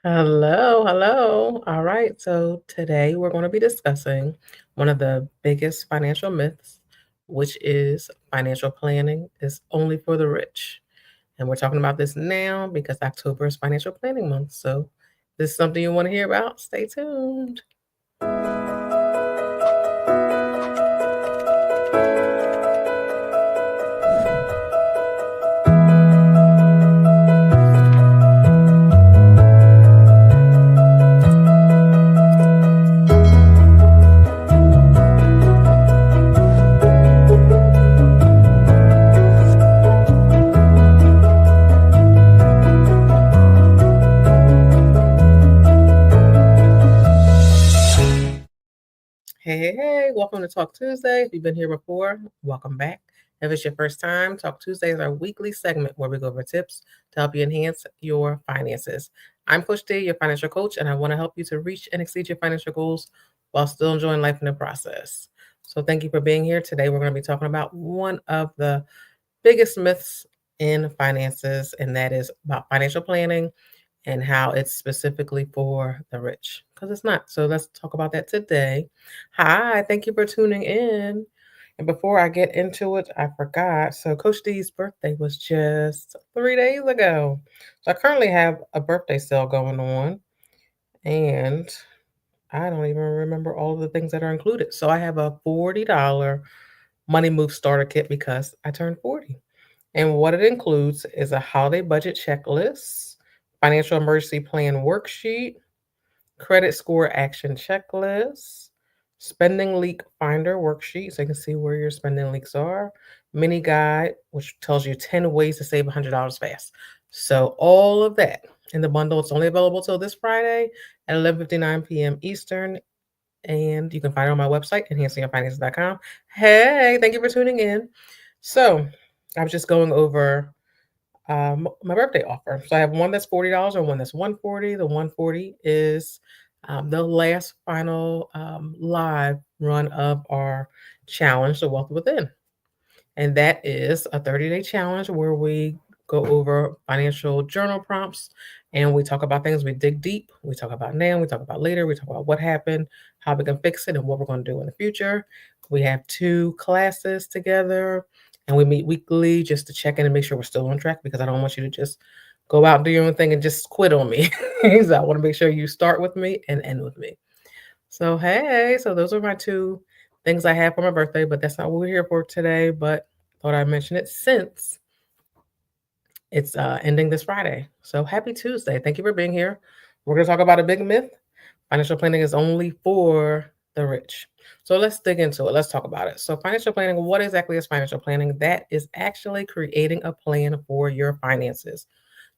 Hello, hello. All right, so today we're going to be discussing one of the biggest financial myths, which is financial planning is only for the rich. And we're talking about this now because October is financial planning month. So, if this is something you want to hear about, stay tuned. Hey, welcome to Talk Tuesday. If you've been here before, welcome back. If it's your first time, Talk Tuesday is our weekly segment where we go over tips to help you enhance your finances. I'm Coach D, your financial coach, and I want to help you to reach and exceed your financial goals while still enjoying life in the process. So, thank you for being here. Today, we're going to be talking about one of the biggest myths in finances, and that is about financial planning and how it's specifically for the rich because it's not. So let's talk about that today. Hi, thank you for tuning in. And before I get into it, I forgot. So Coach D's birthday was just 3 days ago. So I currently have a birthday sale going on, and I don't even remember all of the things that are included. So I have a $40 money move starter kit because I turned 40. And what it includes is a holiday budget checklist, financial emergency plan worksheet, credit score action checklist, spending leak finder worksheet so you can see where your spending leaks are, mini guide, which tells you 10 ways to save $100 fast. So all of that in the bundle. It's only available till this Friday at 11:59 p.m. Eastern. And you can find it on my website, enhancingyourfinances.com. Hey, thank you for tuning in. So I was just going over my birthday offer. So I have one that's $40 and one that's 140. The 140 is the last final live run of our challenge, The Wealth Within. And that is a 30-day challenge where we go over financial journal prompts and we talk about things. We dig deep. We talk about now, we talk about later, we talk about what happened, how we can fix it, and what we're going to do in the future. We have two classes together and we meet weekly just to check in and make sure we're still on track because I don't want you to just go out and do your own thing and just quit on me. So I want to make sure you start with me and end with me. So, hey, so those are my two things I have for my birthday, but that's not what we're here for today. But thought I'd mention it since it's ending this Friday. So, happy Tuesday. Thank you for being here. We're going to talk about a big myth. Financial planning is only for the rich. So, let's dig into it. Let's talk about it. So, financial planning, what exactly is financial planning? That is actually creating a plan for your finances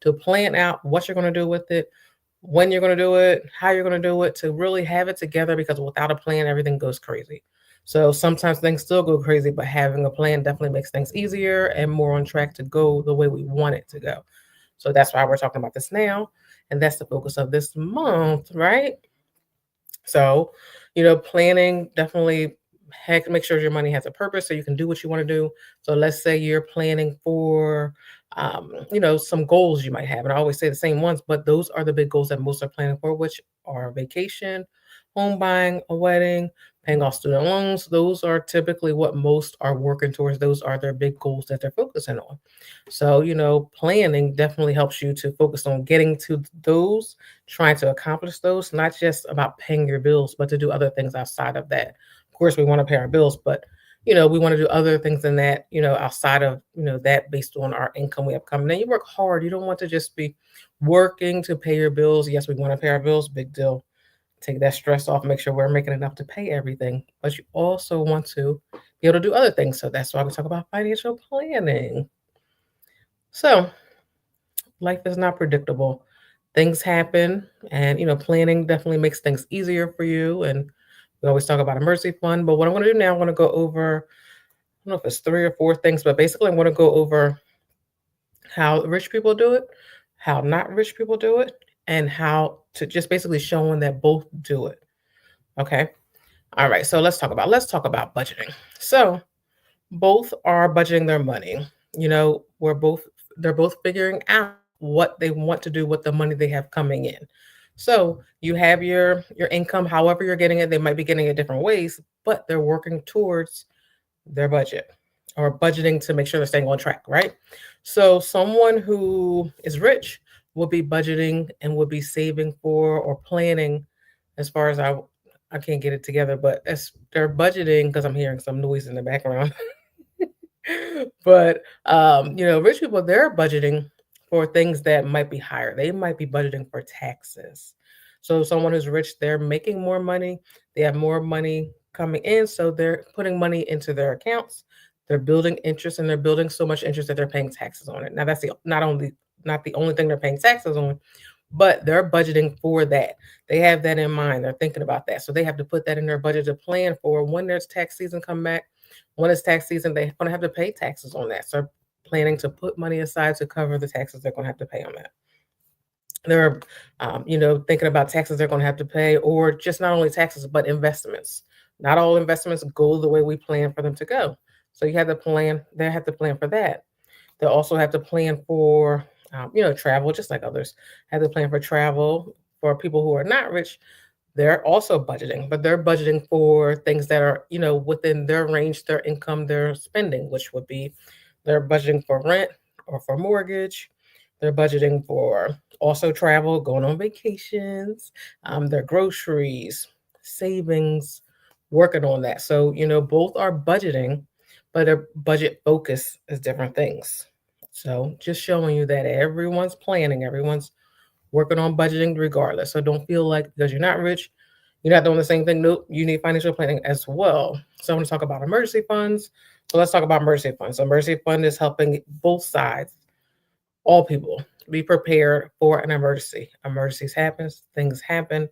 to plan out what you're going to do with it, when you're going to do it, how you're going to do it, to really have it together because without a plan, everything goes crazy. So sometimes things still go crazy, but having a plan definitely makes things easier and more on track to go the way we want it to go. So that's why we're talking about this now. And that's the focus of this month, right? So, planning definitely heck make sure your money has a purpose so you can do what you want to do. So let's say you're planning for some goals you might have. And I always say the same ones, but those are the big goals that most are planning for, which are vacation, home buying, a wedding, paying off student loans. Those are typically what most are working towards. Those are their big goals that they're focusing on. So, planning definitely helps you to focus on getting to those, trying to accomplish those, not just about paying your bills, but to do other things outside of that. Of course, we want to pay our bills, but we want to do other things than that, outside of, that based on our income we have coming in. You work hard. You don't want to just be working to pay your bills. Yes, we want to pay our bills, big deal. Take that stress off, make sure we're making enough to pay everything. But you also want to be able to do other things. So that's why we talk about financial planning. So life is not predictable. Things happen, and planning definitely makes things easier for you. And we always talk about emergency fund, but what I'm going to do now, I'm going to go over. I don't know if it's three or four things, but basically, I'm going to go over how rich people do it, how not rich people do it, and how to just basically showing that both do it. Okay. All right. So let's talk about budgeting. So both are budgeting their money. We're both they're both figuring out what they want to do with the money they have coming in. So you have your income, however you're getting it, they might be getting it different ways, but they're working towards their budget or budgeting to make sure they're staying on track, right? So someone who is rich will be budgeting and will be saving for or planning as far as I can't get it together, but as they're budgeting because I'm hearing some noise in the background. But rich people they're budgeting for things that might be higher. They might be budgeting for taxes. So someone who's rich, they're making more money, they have more money coming in, so they're putting money into their accounts. They're building interest and they're building so much interest that they're paying taxes on it. Now that's not the only thing they're paying taxes on, but they're budgeting for that. They have that in mind. They're thinking about that. So they have to put that in their budget to plan for when there's tax season come back. When it's tax season, they're going to have to pay taxes on that. So planning to put money aside to cover the taxes they're going to have to pay on that. They're, thinking about taxes they're going to have to pay, or just not only taxes, but investments. Not all investments go the way we plan for them to go. So you have to plan, they have to plan for that. They'll also have to plan for, travel, just like others have to plan for travel. For people who are not rich, they're also budgeting, but they're budgeting for things that are, within their range, their income, their spending, which would be they're budgeting for rent or for mortgage. They're budgeting for also travel, going on vacations, their groceries, savings, working on that. So, both are budgeting, but their budget focus is different things. So, just showing you that everyone's planning, everyone's working on budgeting regardless. So don't feel like because you're not rich, you're not doing the same thing. Nope, you need financial planning as well. So I want to talk about emergency funds. So let's talk about emergency funds. So emergency fund is helping both sides, all people, be prepared for an emergency. Emergencies happens, things happen.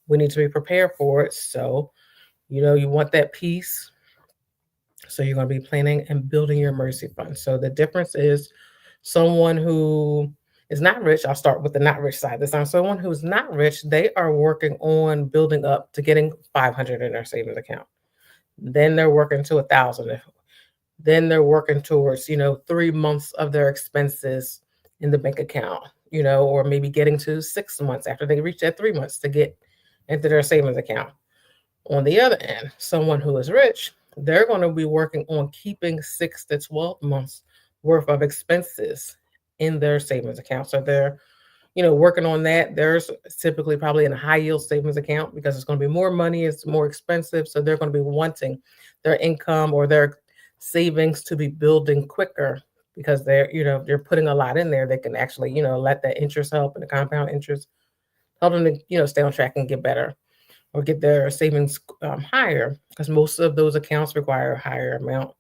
We need to be prepared for it. So, you want that peace. So you're going to be planning and building your emergency fund. So the difference is someone who is not rich. I'll start with the not rich side this time. Someone who's not rich, they are working on building up to getting 500 in their savings account. Then they're working to 1,000. Then they're working towards 3 months of their expenses in the bank account. Or maybe getting to 6 months after they reach that 3 months to get into their savings account. On the other end, someone who is rich, they're going to be working on keeping 6 to 12 months worth of expenses in their savings account. So they're, working on that. There's typically probably in a high yield savings account because it's going to be more money, it's more expensive. So they're going to be wanting their income or their savings to be building quicker because they're putting a lot in there. They can actually, let that interest help and the compound interest help them to, stay on track and get better or get their savings higher because most of those accounts require a higher amount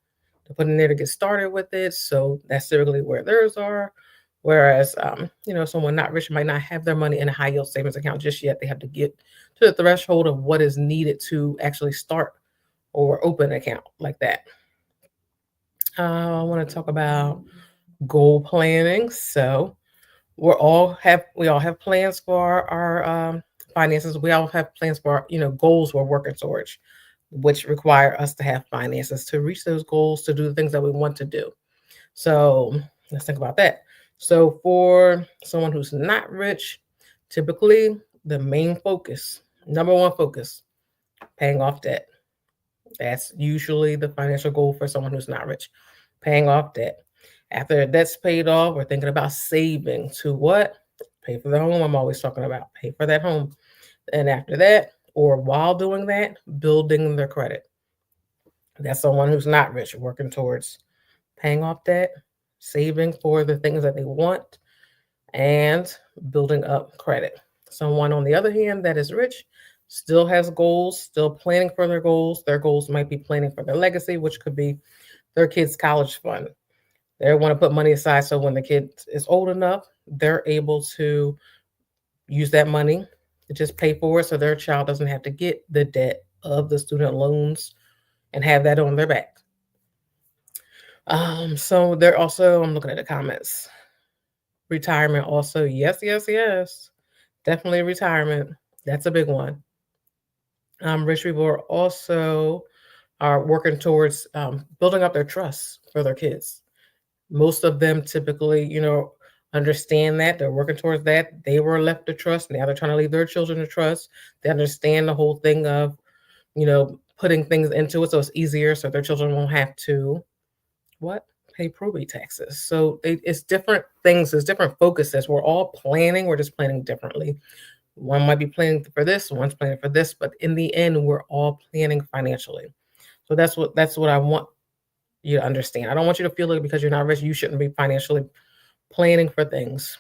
to put in there to get started with it. So that's typically where theirs are. Whereas, someone not rich might not have their money in a high yield savings account just yet. They have to get to the threshold of what is needed to actually start or open an account like that. I want to talk about goal planning. So we all have plans for our finances. We all have plans for goals we're working towards, which require us to have finances to reach those goals, to do the things that we want to do. So let's think about that. So for someone who's not rich, typically the main focus, number one focus, paying off debt. That's usually the financial goal for someone who's not rich, paying off debt. After debt's paid off, we're thinking about saving to what? Pay for the home. I'm always talking about pay for that home. And after that, or while doing that, building their credit. That's someone who's not rich, working towards paying off debt, saving for the things that they want, and building up credit. Someone, on the other hand, that is rich still has goals, still planning for their goals. Their goals might be planning for their legacy, which could be their kids' college fund. They want to put money aside so when the kid is old enough, they're able to use that money to just pay for it so their child doesn't have to get the debt of the student loans and have that on their back. So they're also, I'm looking at the comments. Retirement also, yes, yes, yes. Definitely retirement. That's a big one. Rich people are working towards building up their trust for their kids. Most of them typically, understand that. They're working towards that. They were left to trust. Now they're trying to leave their children to trust. They understand the whole thing of, putting things into it so it's easier so their children won't have to what? Pay probate taxes. So it's different things, there's different focuses. We're all planning, we're just planning differently. One might be planning for this, one's planning for this, but in the end, we're all planning financially. So that's what I want you to understand. I don't want you to feel like because you're not rich, you shouldn't be financially planning for things.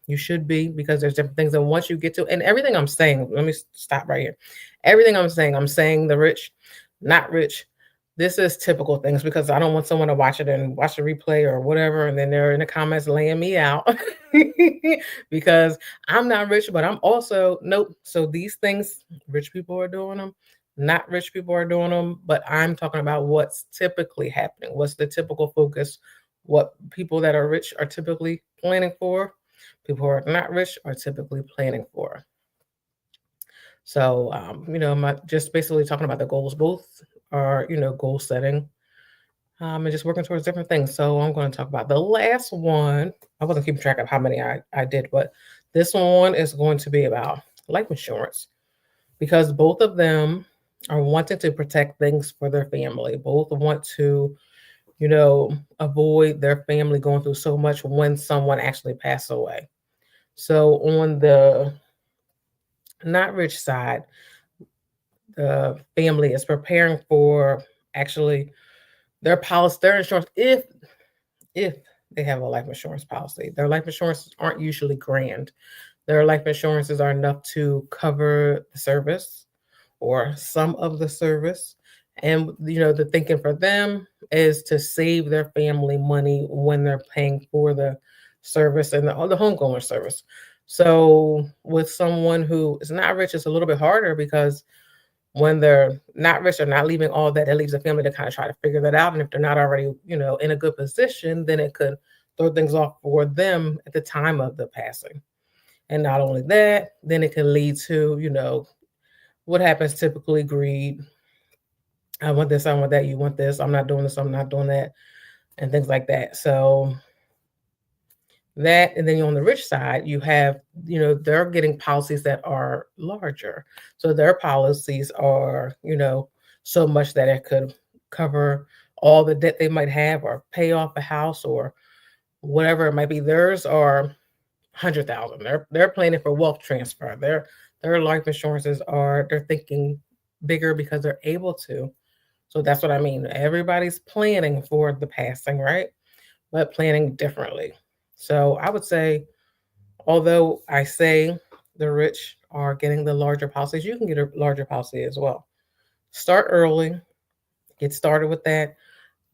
You should be, because there's different things. And once you get to, and everything I'm saying, let me stop right here. Everything I'm saying the rich, not rich. This is typical things because I don't want someone to watch it and watch the replay or whatever. And then they're in the comments laying me out because I'm not rich, but I'm also, nope. So these things, rich people are doing them. Not rich people are doing them, but I'm talking about what's typically happening. What's the typical focus? What people that are rich are typically planning for. People who are not rich are typically planning for. So, I'm just basically talking about the goals. Both are, goal setting, and just working towards different things. So I'm going to talk about the last one. I wasn't keeping track of how many I did, but this one is going to be about life insurance because both of them are wanting to protect things for their family. Both want to, avoid their family going through so much when someone actually passed away. So on the not rich side, the family is preparing for actually their policy, their insurance, if they have a life insurance policy. Their life insurances aren't usually grand. Their life insurances are enough to cover the service or some of the service. And the thinking for them is to save their family money when they're paying for the service and the homegoing service. So with someone who is not rich, it's a little bit harder because when they're not rich or not leaving all that, it leaves the family to kind of try to figure that out. And if they're not already, in a good position, then it could throw things off for them at the time of the passing. And not only that, then it can lead to, what happens typically, greed. I want this, I want that, you want this, I'm not doing this, I'm not doing that, and things like that. So that, and then on the rich side, you have, they're getting policies that are larger. So their policies are, so much that it could cover all the debt they might have or pay off a house or whatever it might be. Theirs are 100,000. They're planning for wealth transfer. Their life insurances they're thinking bigger because they're able to. So that's what I mean. Everybody's planning for the passing, right? But planning differently. So I would say, although I say the rich are getting the larger policies, you can get a larger policy as well. Start early, get started with that,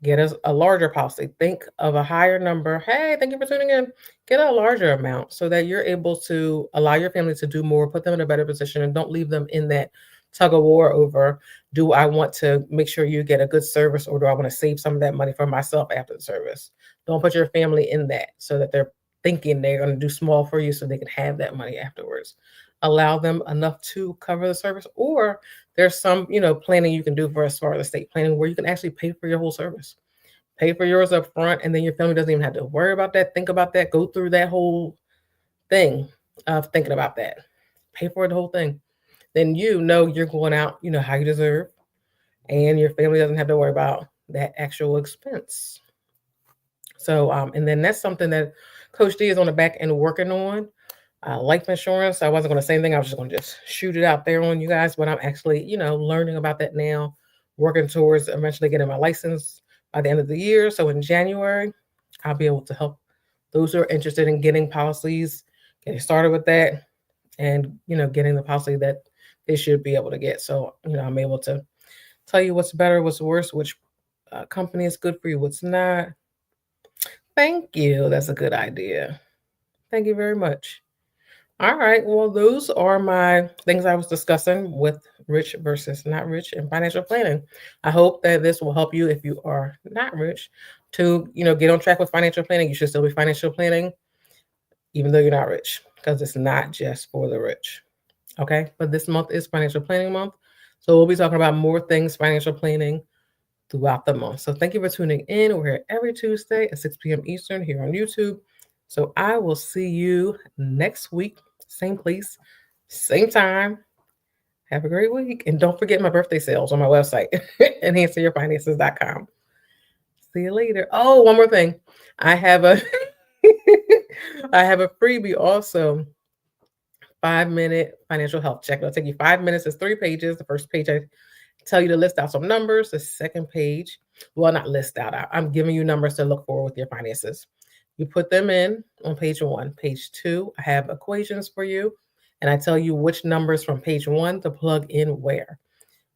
get a larger policy. Think of a higher number. Hey, thank you for tuning in. Get a larger amount so that you're able to allow your family to do more, put them in a better position, and don't leave them in that tug of war over, do I want to make sure you get a good service or do I want to save some of that money for myself after the service? Don't put your family in that so that they're thinking they're going to do small for you so they can have that money afterwards. Allow them enough to cover the service, or there's some, planning you can do for as far as estate planning where you can actually pay for your whole service. Pay for yours up front, and then your family doesn't even have to worry about that, think about that, go through that whole thing of thinking about that. Pay for the whole thing. Then you're going out, how you deserve, and your family doesn't have to worry about that actual expense. So, and then that's something that Coach D is on the back end working on. Life insurance. I wasn't going to say anything. I was just going to just shoot it out there on you guys, but I'm actually, learning about that now, working towards eventually getting my license by the end of the year. So in January, I'll be able to help those who are interested in getting policies, getting started with that, and, getting the policy that they should be able to get. So, I'm able to tell you what's better, what's worse, which company is good for you, what's not. Thank you. That's a good idea. Thank you very much. All right. Well, those are my things I was discussing with rich versus not rich and financial planning. I hope that this will help you if you are not rich to, get on track with financial planning. You should still be financial planning, even though you're not rich, because it's not just for the rich. Okay. But this month is financial planning month. So we'll be talking about more things financial planning throughout the month. So thank you for tuning in. We're here every Tuesday at 6 p.m. Eastern here on YouTube. So I will see you next week, same place, same time. Have a great week. And don't forget my birthday sales on my website, enhancingyourfinances.com. See you later. Oh, one more thing. I have a I have a freebie also. 5-minute financial health check. It'll take you 5 minutes. It's 3 pages. The first page, I tell you to list out some numbers. The second page, well, not list out. I'm giving you numbers to look for with your finances. You put them in on page 1. Page 2, I have equations for you, and I tell you which numbers from page 1 to plug in where.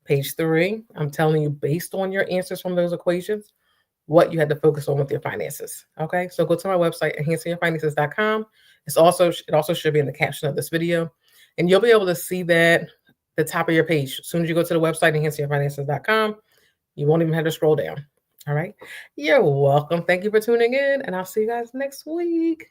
Page 3, I'm telling you based on your answers from those equations, what you had to focus on with your finances. Okay, so go to my website, enhancingyourfinances.com. It also should be in the caption of this video, and you'll be able to see that the top of your page. As soon as you go to the website, enhancingyourfinances.com, you won't even have to scroll down. All right, you're welcome. Thank you for tuning in, and I'll see you guys next week.